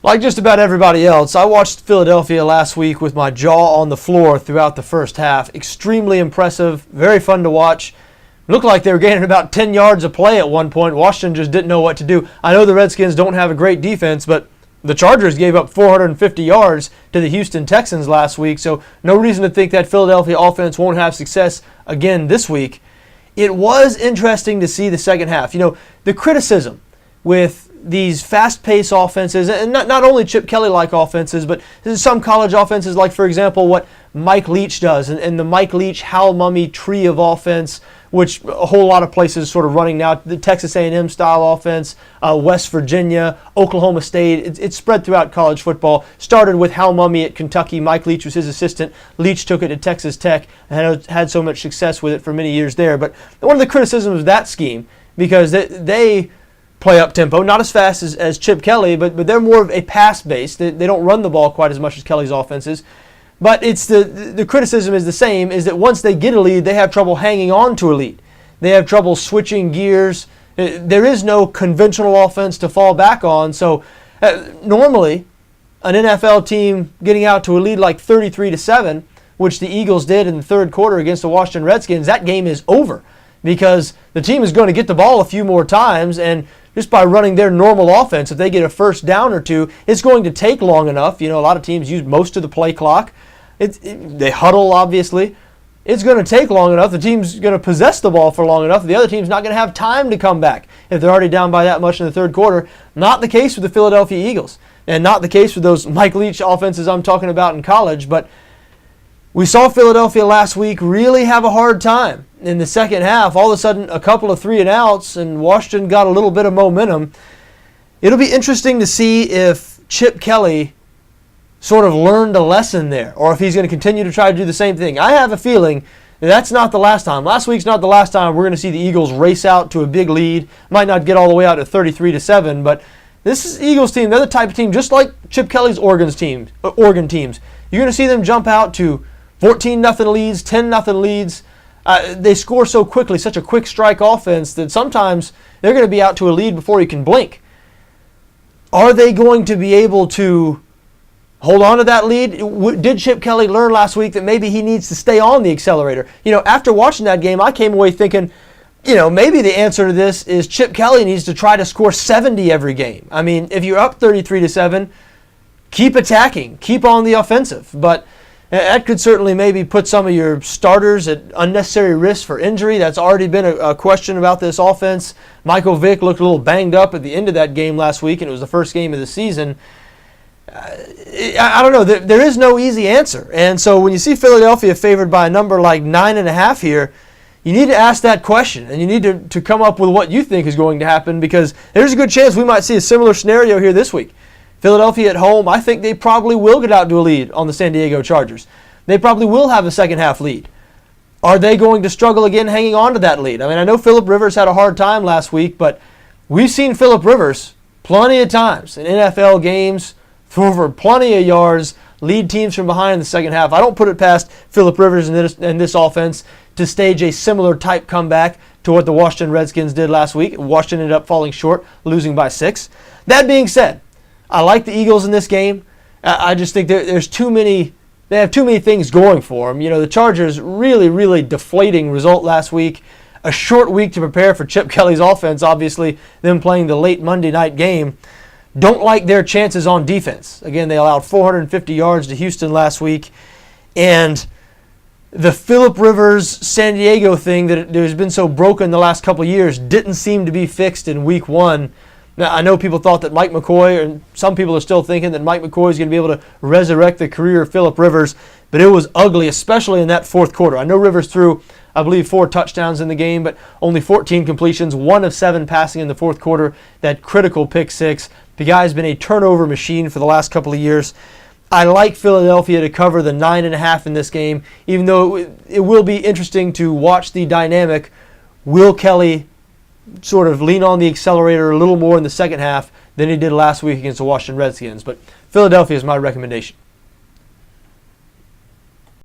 Like just about everybody else, I watched Philadelphia last week with my jaw on the floor throughout the first half. Extremely impressive, very fun to watch. Looked like they were gaining about 10 yards of play at one point. Washington just didn't know what to do. I know the Redskins don't have a great defense, but the Chargers gave up 450 yards to the Houston Texans last week, so no reason to think that Philadelphia offense won't have success again this week. It was interesting to see the second half. You know, the criticism with these fast-paced offenses, and not only Chip Kelly-like offenses, but some college offenses, like, for example, what Mike Leach does, and the Mike Leach, Hal Mumme tree of offense, which a whole lot of places sort of running now, the Texas A&M style offense, West Virginia, Oklahoma State. It's spread throughout college football. Started with Hal Mumme at Kentucky. Mike Leach was his assistant. Leach took it to Texas Tech and had so much success with it for many years there. But one of the criticisms of that scheme, because they play up tempo, not as fast as Chip Kelly, but they're more of a pass base. They don't run the ball quite as much as Kelly's offenses. But it's the criticism is the same, is that once they get a lead, they have trouble hanging on to a lead. They have trouble switching gears. There is no conventional offense to fall back on. So normally, an NFL team getting out to a lead like 33-7, which the Eagles did in the third quarter against the Washington Redskins, that game is over because the team is going to get the ball a few more times, and just by running their normal offense, if they get a first down or two, it's going to take long enough. You know, a lot of teams use most of the play clock. They huddle, obviously. It's going to take long enough. The team's going to possess the ball for long enough. The other team's not going to have time to come back if they're already down by that much in the third quarter. Not the case with the Philadelphia Eagles, and not the case with those Mike Leach offenses I'm talking about in college. But we saw Philadelphia last week really have a hard time in the second half. All of a sudden, a couple of 3-and-outs, and Washington got a little bit of momentum. It'll be interesting to see if Chip Kelly sort of learned a lesson there, or if he's going to continue to try to do the same thing. I have a feeling that's not the last time. Last week's not the last time we're going to see the Eagles race out to a big lead. Might not get all the way out to 33-7, but this is the Eagles team. They're the type of team, just like Chip Kelly's Oregon teams. You're going to see them jump out to 14-0 leads, 10-0 leads. They score so quickly, such a quick strike offense, that sometimes they're going to be out to a lead before you can blink. Are they going to be able to hold on to that lead? Did Chip Kelly learn last week that maybe he needs to stay on the accelerator? You know, after watching that game, I came away thinking, you know, maybe the answer to this is Chip Kelly needs to try to score 70 every game. I mean, if you're up 33-7, keep attacking, keep on the offensive. But that could certainly maybe put some of your starters at unnecessary risk for injury. That's already been a question about this offense. Michael Vick looked a little banged up at the end of that game last week, and it was the first game of the season. I don't know. There is no easy answer. And so when you see Philadelphia favored by a number like 9.5 here, you need to ask that question, and you need to come up with what you think is going to happen, because there's a good chance we might see a similar scenario here this week. Philadelphia at home, I think they probably will get out to a lead on the San Diego Chargers. They probably will have a second half lead. Are they going to struggle again hanging on to that lead? I mean, I know Phillip Rivers had a hard time last week, but we've seen Phillip Rivers plenty of times in NFL games throw over plenty of yards, lead teams from behind in the second half. I don't put it past Phillip Rivers and this offense to stage a similar type comeback to what the Washington Redskins did last week. Washington ended up falling short, losing by 6. That being said, I like the Eagles in this game. I just think there's too many. They have too many things going for them. You know, the Chargers really, really deflating result last week. A short week to prepare for Chip Kelly's offense, obviously, them playing the late Monday night game. Don't like their chances on defense. Again, they allowed 450 yards to Houston last week. And the Phillip Rivers San Diego thing that has been so broken the last couple of years didn't seem to be fixed in week 1. Now, I know people thought that Mike McCoy, and some people are still thinking that Mike McCoy is going to be able to resurrect the career of Phillip Rivers, but it was ugly, especially in that fourth quarter. I know Rivers threw, I believe, 4 touchdowns in the game, but only 14 completions, 1 of 7 passing in the fourth quarter, that critical pick 6. The guy's been a turnover machine for the last couple of years. I like Philadelphia to cover the 9.5 in this game, even though it will be interesting to watch the dynamic. Will Kelly sort of lean on the accelerator a little more in the second half than he did last week against the Washington Redskins? But Philadelphia is my recommendation.